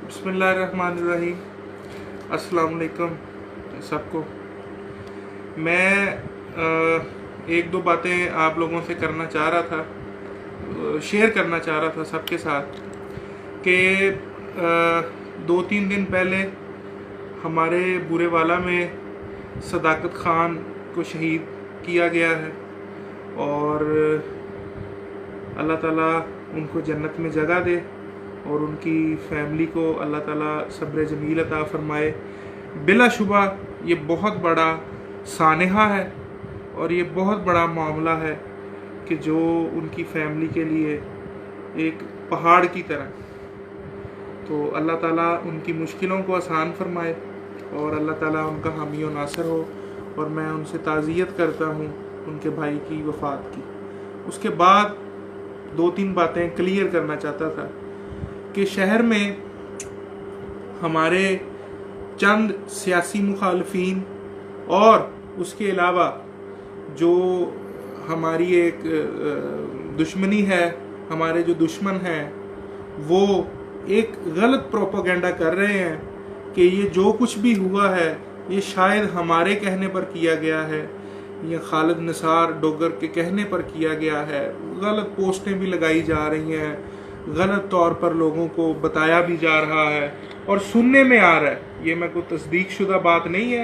بسم اللہ الرحمن الرحیم۔ السلام علیکم سب کو۔ میں ایک دو باتیں آپ لوگوں سے کرنا چاہ رہا تھا، شیئر کرنا چاہ رہا تھا سب کے ساتھ کہ 2-3 دن پہلے ہمارے بورے والا میں صداقت خان کو شہید کیا گیا ہے، اور اللہ تعالیٰ ان کو جنت میں جگہ دے اور ان کی فیملی کو اللہ تعالیٰ صبر جمیل عطا فرمائے۔ بلا شبہ یہ بہت بڑا سانحہ ہے اور یہ بہت بڑا معاملہ ہے کہ جو ان کی فیملی کے لیے ایک پہاڑ کی طرح، تو اللہ تعالیٰ ان کی مشکلوں کو آسان فرمائے اور اللہ تعالیٰ ان کا حامی و ناصر ہو، اور میں ان سے تعزیت کرتا ہوں ان کے بھائی کی وفات کی۔ اس کے بعد 2-3 باتیں کلیئر کرنا چاہتا تھا کہ شہر میں ہمارے چند سیاسی مخالفین اور اس کے علاوہ جو ہماری ایک دشمنی ہے، ہمارے جو دشمن ہیں وہ ایک غلط پروپیگنڈا کر رہے ہیں کہ یہ جو کچھ بھی ہوا ہے یہ شاید ہمارے کہنے پر کیا گیا ہے یا خالد نثار ڈوگر کے کہنے پر کیا گیا ہے۔ غلط پوسٹیں بھی لگائی جا رہی ہیں، غلط طور پر لوگوں کو بتایا بھی جا رہا ہے، اور سننے میں آ رہا ہے، یہ میں کوئی تصدیق شدہ بات نہیں ہے،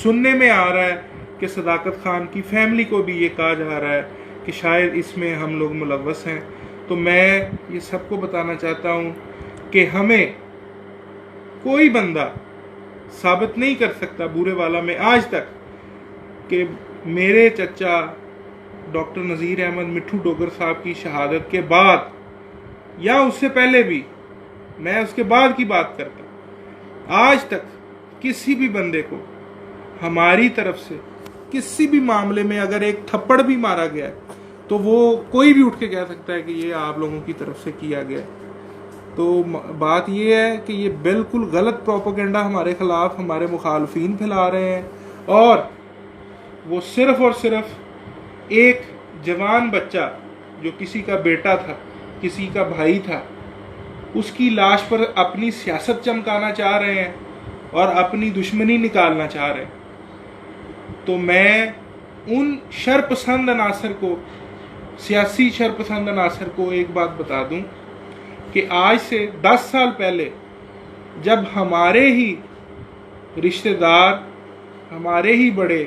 سننے میں آ رہا ہے کہ صداقت خان کی فیملی کو بھی یہ کہا جا رہا ہے کہ شاید اس میں ہم لوگ ملوث ہیں۔ تو میں یہ سب کو بتانا چاہتا ہوں کہ ہمیں کوئی بندہ ثابت نہیں کر سکتا بورے والا میں آج تک کہ میرے چچا ڈاکٹر نذیر احمد مٹھو ڈوگر صاحب کی شہادت کے بعد یا اس سے پہلے بھی، میں اس کے بعد کی بات کرتا ہوں، آج تک کسی بھی بندے کو ہماری طرف سے کسی بھی معاملے میں اگر ایک تھپڑ بھی مارا گیا ہے تو وہ کوئی بھی اٹھ کے کہہ سکتا ہے کہ یہ آپ لوگوں کی طرف سے کیا گیا ہے۔ تو بات یہ ہے کہ یہ بالکل غلط پروپیگنڈا ہمارے خلاف ہمارے مخالفین پھیلا رہے ہیں، اور وہ صرف اور صرف ایک جوان بچہ جو کسی کا بیٹا تھا، کسی کا بھائی تھا، اس کی لاش پر اپنی سیاست چمکانا چاہ رہے ہیں اور اپنی دشمنی نکالنا چاہ رہے ہیں۔ تو میں ان شرپسند عناصر کو، سیاسی شرپسند عناصر کو ایک بات بتا دوں کہ آج سے 10 سال پہلے جب ہمارے ہی رشتہ دار، ہمارے ہی بڑے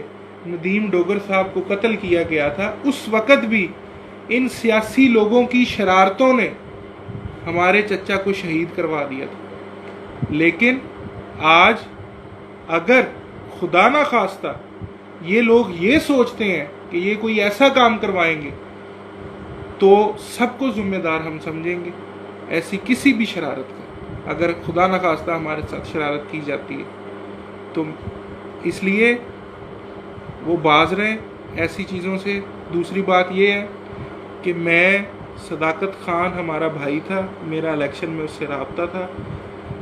ندیم ڈوگر صاحب کو قتل کیا گیا تھا، اس وقت بھی ان سیاسی لوگوں کی شرارتوں نے ہمارے چچا کو شہید کروا دیا تھا۔ لیکن آج اگر خدا نہ خواستہ یہ لوگ یہ سوچتے ہیں کہ یہ کوئی ایسا کام کروائیں گے تو سب کو ذمہ دار ہم سمجھیں گے، ایسی کسی بھی شرارت کا اگر خدا نہ خواستہ ہمارے ساتھ شرارت کی جاتی ہے تو اس لیے وہ باز رہیں ایسی چیزوں سے۔ دوسری بات یہ ہے کہ میں، صداقت خان ہمارا بھائی تھا، میرا الیکشن میں اس سے رابطہ تھا،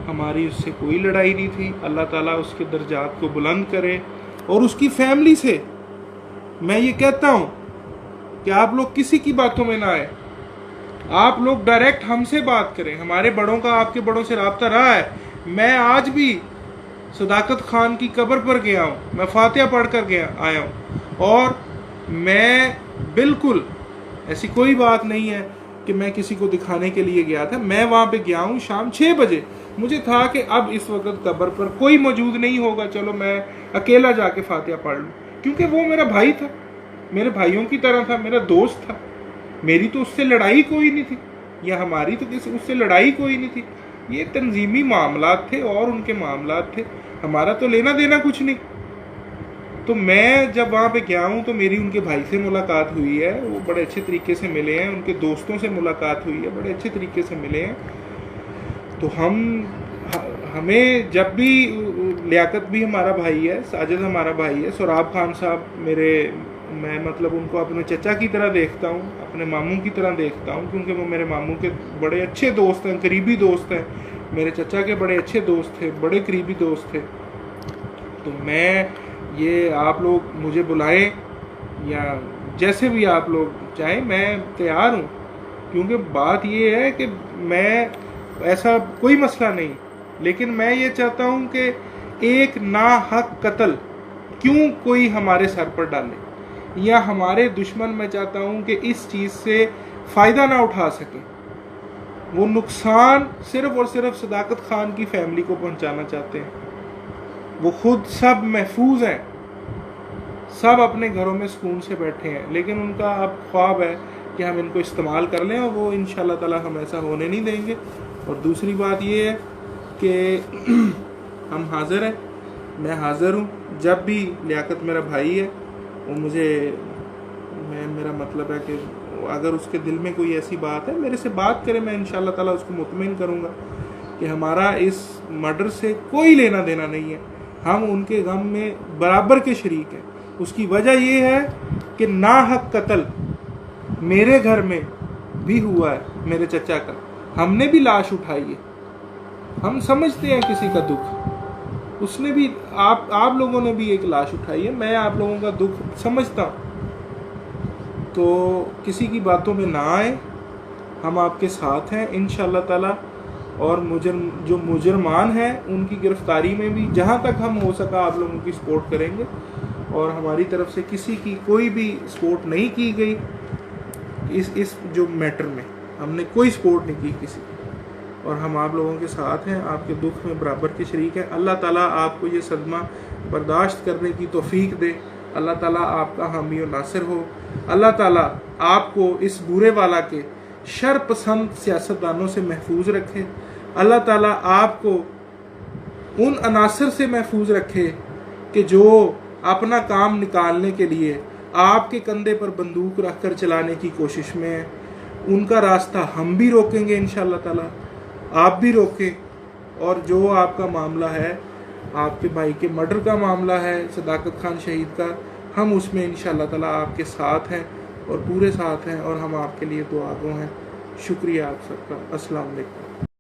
ہماری اس سے کوئی لڑائی نہیں تھی، اللہ تعالیٰ اس کے درجات کو بلند کرے، اور اس کی فیملی سے میں یہ کہتا ہوں کہ آپ لوگ کسی کی باتوں میں نہ آئے، آپ لوگ ڈائریکٹ ہم سے بات کریں، ہمارے بڑوں کا آپ کے بڑوں سے رابطہ رہا ہے۔ میں آج بھی صداقت خان کی قبر پر گیا ہوں، میں فاتحہ پڑھ کر آیا ہوں، اور میں بالکل ایسی کوئی بات نہیں ہے کہ میں کسی کو دکھانے کے لیے گیا تھا، میں وہاں پہ گیا ہوں شام 6 بجے، مجھے تھا کہ اب اس وقت قبر پر کوئی موجود نہیں ہوگا، چلو میں اکیلا جا کے فاتحہ پڑھ لوں، کیونکہ وہ میرا بھائی تھا، میرے بھائیوں کی طرح تھا، میرا دوست تھا، میری تو اس سے لڑائی کوئی نہیں تھی، یا ہماری تو اس سے لڑائی کوئی نہیں تھی، یہ تنظیمی معاملات تھے اور ان کے معاملات تھے، ہمارا تو لینا دینا کچھ نہیں۔ تو میں جب وہاں پہ گیا ہوں تو میری ان کے بھائی سے ملاقات ہوئی ہے، وہ بڑے اچھے طریقے سے ملے ہیں، ان کے دوستوں سے ملاقات ہوئی ہے، بڑے اچھے طریقے سے ملے ہیں۔ تو ہمیں جب بھی، لیاقت بھی ہمارا بھائی ہے، ساجد ہمارا بھائی ہے، سراب خان صاحب میں مطلب ان کو اپنے چچا کی طرح دیکھتا ہوں، اپنے ماموں کی طرح دیکھتا ہوں، کیونکہ وہ میرے ماموں کے بڑے اچھے دوست ہیں، قریبی دوست ہیں، میرے چچا کے بڑے اچھے دوست تھے، بڑے قریبی دوست تھے۔ تو میں یہ، آپ لوگ مجھے بلائیں یا جیسے بھی آپ لوگ چاہیں، میں تیار ہوں، کیونکہ بات یہ ہے کہ میں، ایسا کوئی مسئلہ نہیں لیکن میں یہ چاہتا ہوں کہ ایک ناحق قتل کیوں کوئی ہمارے سر پر ڈالے، یا ہمارے دشمن میں چاہتا ہوں کہ اس چیز سے فائدہ نہ اٹھا سکیں، وہ نقصان صرف اور صرف صداقت خان کی فیملی کو پہنچانا چاہتے ہیں۔ وہ خود سب محفوظ ہیں، سب اپنے گھروں میں سکون سے بیٹھے ہیں، لیکن ان کا اب خواب ہے کہ ہم ان کو استعمال کر لیں، اور وہ انشاءاللہ تعالی ہم ایسا ہونے نہیں دیں گے۔ اور دوسری بات یہ ہے کہ ہم حاضر ہیں، میں حاضر ہوں، جب بھی لیاقت میرا بھائی ہے، وہ میرا مطلب ہے کہ اگر اس کے دل میں کوئی ایسی بات ہے میرے سے بات کرے، میں انشاءاللہ تعالی اس کو مطمئن کروں گا کہ ہمارا اس مرڈر سے کوئی لینا دینا نہیں ہے، ہم ان کے غم میں برابر کے شریک ہیں۔ اس کی وجہ یہ ہے کہ ناحق قتل میرے گھر میں بھی ہوا ہے، میرے چچا کا، ہم نے بھی لاش اٹھائی ہے، ہم سمجھتے ہیں کسی کا دکھ، اس نے بھی آپ لوگوں نے بھی ایک لاش اٹھائی ہے، میں آپ لوگوں کا دکھ سمجھتا ہوں۔ تو کسی کی باتوں میں نہ آئے، ہم آپ کے ساتھ ہیں انشاءاللہ تعالی، اور جو مجرمان ہیں ان کی گرفتاری میں بھی جہاں تک ہم ہو سکا آپ لوگوں کی سپورٹ کریں گے، اور ہماری طرف سے کسی کی کوئی بھی سپورٹ نہیں کی گئی اس جو میٹر میں، ہم نے کوئی سپورٹ نہیں کی کسی کی، اور ہم آپ لوگوں کے ساتھ ہیں، آپ کے دکھ میں برابر کے شریک ہیں۔ اللہ تعالیٰ آپ کو یہ صدمہ برداشت کرنے کی توفیق دے، اللہ تعالیٰ آپ کا حامی و ناصر ہو، اللہ تعالیٰ آپ کو اس بورے والا کے شر پسند سیاستدانوں سے محفوظ رکھے، اللہ تعالیٰ آپ کو ان عناصر سے محفوظ رکھے کہ جو اپنا کام نکالنے کے لیے آپ کے کندھے پر بندوق رکھ کر چلانے کی کوشش میں ہیں، ان کا راستہ ہم بھی روکیں گے انشاءاللہ تعالیٰ، آپ بھی روکیں، اور جو آپ کا معاملہ ہے، آپ کے بھائی کے مرڈر کا معاملہ ہے، صداقت خان شہید کا، ہم اس میں انشاءاللہ تعالیٰ آپ کے ساتھ ہیں اور پورے ساتھ ہیں، اور ہم آپ کے لیے دعا گو ہیں۔ شکریہ آپ سب کا، السلام علیکم۔